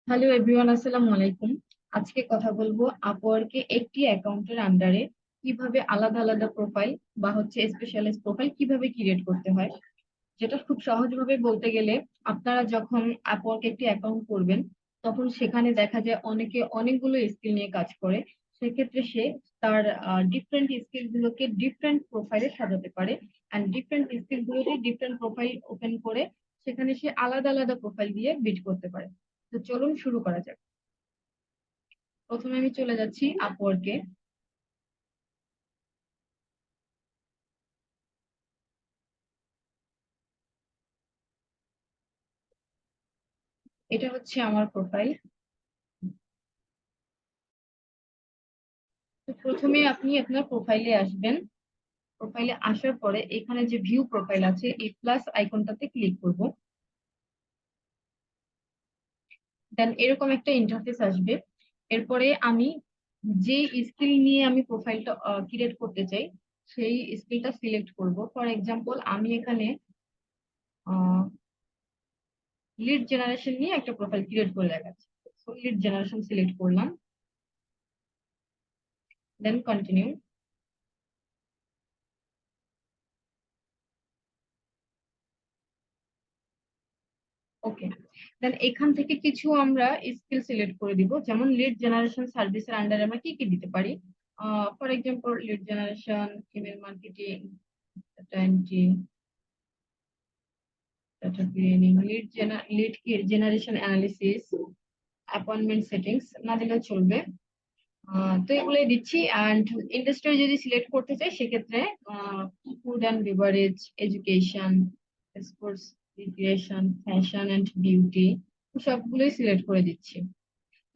Hello everyone, আসসালামু আলাইকুম। আজকে কথা বলবো আপওয়ার্কে একটি অ্যাকাউন্টের আন্ডারে কিভাবে আলাদা আলাদা প্রোফাইল বা স্পেশালাইজ প্রোফাইল কিভাবে ক্রিয়েট করতে হয়। যেটা খুব সহজভাবে বলতে গেলে, আপনারা যখন আপওয়ার্কে একটি অ্যাকাউন্ট করবেন তখন সেখানে দেখা যায় অনেকে অনেকগুলো স্কিল নিয়ে কাজ করে। সেক্ষেত্রে সে তার ডিফারেন্ট স্কিল গুলোকে ডিফারেন্ট প্রোফাইলে সাজাতে পারে, এন্ড ডিফারেন্ট স্কিল গুলোকে ডিফারেন্ট প্রোফাইল ওপেন করে সেখানে সে আলাদা আলাদা প্রোফাইল দিয়ে বিল্ড করতে পারে। তো চলুন শুরু করা যাক। প্রথমে আমি চলে যাচ্ছি আপওয়ার্কে। এটা হচ্ছে আমার প্রোফাইল। তো প্রথমে আপনি আপনার প্রোফাইলে আসবেন। প্রোফাইলে আসার পরে এখানে যে ভিউ প্রোফাইল আছে, এই প্লাস আইকনটাতে ক্লিক করব। দেন এরকম একটা ইন্টারফেস আসবে। এরপরে আমি যে স্কিল নিয়ে আমি প্রোফাইলটা ক্রিয়েট করতে চাই সেই স্কিলটা সিলেক্ট করব। ফর এক্সাম্পল, আমি এখানে লিড জেনারেশন নিয়ে একটা প্রোফাইল ক্রিয়েট করে দেখাচ্ছি। লিড জেনারেশন সিলেক্ট করলাম, দেন কন্টিনিউ। ওকে, দেন এখান থেকে কিছু আমরা স্কিল সিলেক্ট করে দিব, যেমন লিড জেনারেশন সার্ভিসের আন্ডারে আমরা কি কি দিতে পারি। For example, lead generation, email marketing, data entry, data cleaning, lead generation analysis, appointment settings না দিলেও চলবে। তো এগুলোই দিচ্ছি। অ্যান্ড ইন্ডাস্ট্রি যদি সিলেক্ট করতে চাই সেক্ষেত্রে food and beverage, education, sports, recreation, fashion and beauty, সবগুলোই সিলেক্ট করে দিচ্ছি।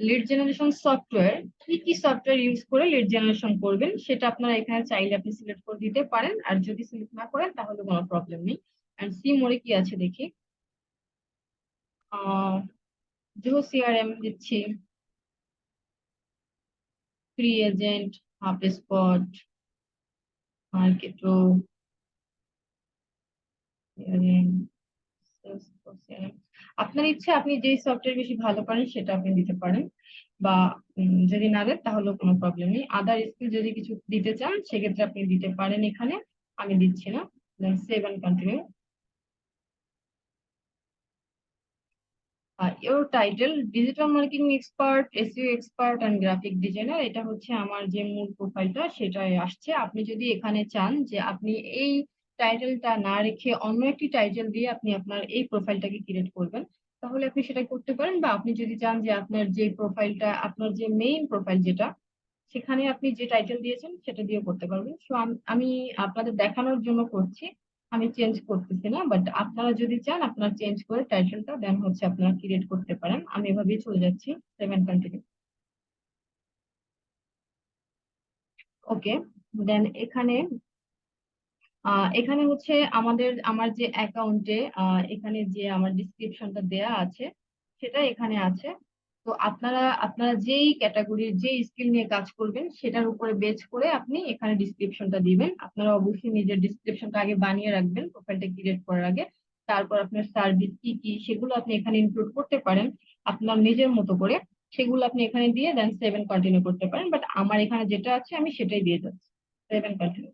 লিড জেনারেশন সফটওয়্যার, কি কি সফটওয়্যার ইউজ করে লিড জেনারেশন করবেন সেটা আপনারা এখানে চাইলে আপনি সিলেক্ট করে দিতে পারেন, আর যদি সিলেক্ট না করেন তাহলে কোনো প্রবলেম নেই। এন্ড সি মোড়ে কি আছে দেখি। আহ যেহেতু সিআরএম দিচ্ছি, ফ্রি এজেন্ট, হাব স্পট, মার্কেটো, আপনার ইচ্ছা, আপনি যেই সফটওয়্যার বেশি ভালো পারেন সেটা আপনি দিতে পারেন, বা যদি না দেন তাহলে কোনো প্রবলেম নেই। আদার স্কিল যদি কিছু দিতে চান সেক্ষেত্রে আপনি দিতে পারেন এখানে, আমি দিচ্ছি না। Then save and continue. Your title digital marketing expert, SEO expert and graphic designer, এটা হচ্ছে আমার যে মূল প্রোফাইলটা সেটাই আসছে। আপনি যদি এখানে চান যে আপনি এই টাইটেলটা না রেখে অন্য একটি টাইটেল দিয়ে আপনি আপনার এই প্রোফাইলটাকে ক্রিয়েট করবেন, তাহলে আপনি সেটা করতে পারেন। বা আপনি যদি চান যে আপনার যে প্রোফাইলটা, আপনার যে মেইন প্রোফাইল যেটা, সেখানে আপনি যে টাইটেল দিয়েছেন সেটা দিয়ে করতে পারবেন। সো আমি আপনাদের দেখানোর জন্য করছি, আমি চেঞ্জ করতেছি না। বাট আপনারা যদি চান আপনারা চেঞ্জ করে টাইটেলটা দেন আপনারা ক্রিয়েট করতে পারেন। আমি এভাবেই চলে যাচ্ছি, সেভেন কন্টিনিউ। ওকে, দেন এখানে আমার যে অ্যাকাউন্টে এখানে যে আমার ডিসক্রিপশনটা দেয়া আছে সেটা এখানে আছে। তো আপনারা আপনারা যেই ক্যাটাগরির যে স্কিল নিয়ে কাজ করবেন সেটার উপরে বেচ করে আপনি এখানে ডিসক্রিপশনটা দিবেন। আপনারা অবশ্যই নিজের ডিসক্রিপশনটা আগে বানিয়ে রাখবেন প্রোফাইলটা ক্রিয়েট করার আগে। তারপর আপনার সার্ভিস কি কি সেগুলো আপনি এখানে ইনক্লুড করতে পারেন আপনার নিজের মতো করে। সেগুলো আপনি এখানে দিয়ে দেন সেভেন কন্টিনিউ করতে পারেন। বাট আমার এখানে যেটা আছে আমি সেটাই দিয়ে যাচ্ছি, seven continue.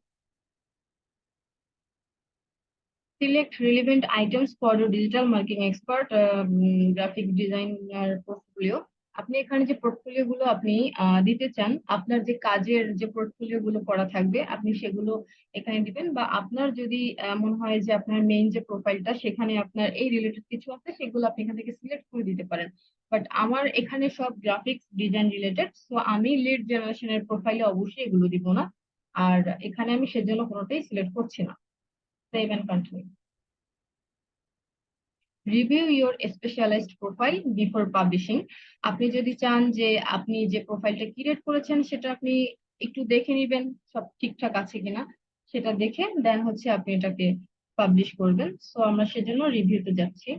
Select relevant items for your digital marketing expert, graphic designer portfolio. আপনি এখানে যে পোর্টফোলিও গুলো আপনি দিতে চান, আপনার যে কাজের যে পোর্টফোলিও গুলো করা থাকবে আপনি সেগুলো এখানে দিবেন। বা আপনার যদি এমন হয় যে আপনার মেইন যে প্রোফাইলটা সেখানে আপনার এই রিলেটেড কিছু আছে সেগুলো আপনি এখান থেকে সিলেক্ট করে দিতে পারেন। বাট আমার এখানে সব গ্রাফিক্স ডিজাইন রিলেটেড, সো আমি লিড জেনারেশনের প্রোফাইলে অবশ্যই এগুলো দিব না। আর এখানে আমি সেজন্য কোনোটাই সিলেক্ট করছি না। Save and continue. Review your specialized profile before publishing. আপনি যদি চান যে আপনি যে প্রোফাইলটা ক্রিয়েট করেছেন সেটা আপনি একটু দেখে নিবেন সব ঠিকঠাক আছে কিনা, সেটা দেখে দেন আপনি এটাকে পাবলিশ করবেন। সো আমরা সেজন্য রিভিউতে যাচ্ছি।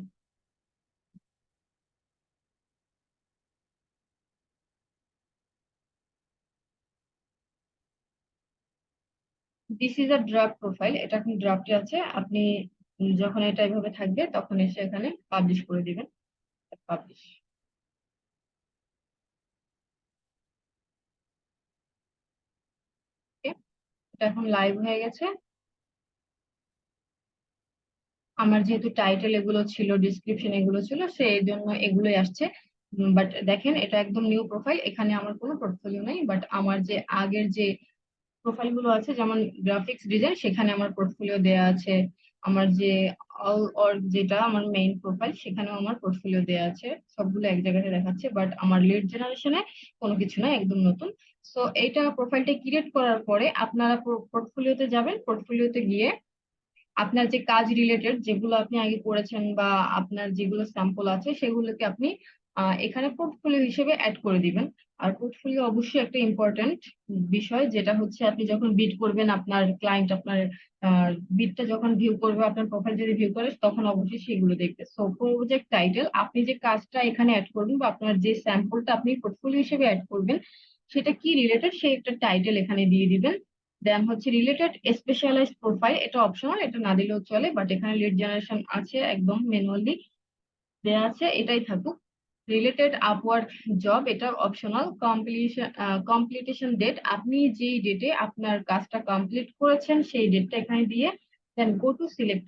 This is a draft profile, এটা এখন ড্রাফটে আছে। আপনি যখন এটা এভাবে থাকবে তখন এসে এখানে পাবলিশ করে দিবেন। পাবলিশ। এটা এখন লাইভ হয়ে গেছে। আমার যেহেতু টাইটেল এগুলো ছিল, ডিসক্রিপশন এগুলো ছিল, সেই জন্য এগুলোই আসছে। বাট দেখেন, এটা একদম নিউ প্রোফাইল, এখানে আমার কোনো পোর্টফোলিও নেই। বাট আমার যে আগের যে প্রোফাইল গুলো আছে, যেমন গ্রাফিক্স ডিজাইন, সেখানে আমার পোর্টফোলিও দেয়া আছে। আমার যে অল অর্গ, যেটা আমার মেইন প্রোফাইল, সেখানেও আমার পোর্টফোলিও দেয়া আছে। সবগুলো এক জায়গায় দেখাচ্ছে, বাট আমার লিড জেনারেশনে কোনো কিছু না, একদম নতুন। সো এইটা প্রোফাইলটা ক্রিয়েট করার পরে আপনারা পোর্টফোলিওতে যাবেন। পোর্টফোলিওতে গিয়ে আপনার যে কাজ রিলেটেড, যেগুলো আপনি আগে করেছেন বা আপনার যেগুলো স্যাম্পল আছে, সেগুলোকে আপনি এখানে পোর্টফোলিও হিসেবে অ্যাড করে দিবেন। আর পোর্টফোলিও অবশ্যই একটা ইম্পর্ট্যান্ট বিষয়, যেটা হচ্ছে আপনি যখন বিড করবেন, আপনার ক্লায়েন্ট আপনার বিডটা যখন ভিউ করবে, আপনার প্রোফাইল যদি ভিউ করে, তখন অবশ্যই সেগুলো দেখবে। সো প্রজেক্ট টাইটেল, আপনি যে কাজটা এখানে অ্যাড করবেন বা আপনার যে স্যাম্পলটা আপনি পোর্টফোলিও হিসেবে অ্যাড করবেন, সেটা কি রিলেটেড, সেই একটা টাইটেল এখানে দিয়ে দিবেন। দেন হচ্ছে রিলেটেড স্পেশালাইজড প্রোফাইল, এটা অপশনাল, এটা না দিলেও চলে, বাট এখানে লিড জেনারেশন আছে, একদম ম্যানুয়ালি দেয়া আছে, এটাই থাকুক। রিলেটেড আপওয়ার্ক জব, এটা অপশনাল। কমপ্লিটেশন ডেট, আপনি যেই ডেটে আপনার কাজটা কমপ্লিট করেছেন সেই ডেটটা এখানে দিয়ে দেন গো টু সিলেক্ট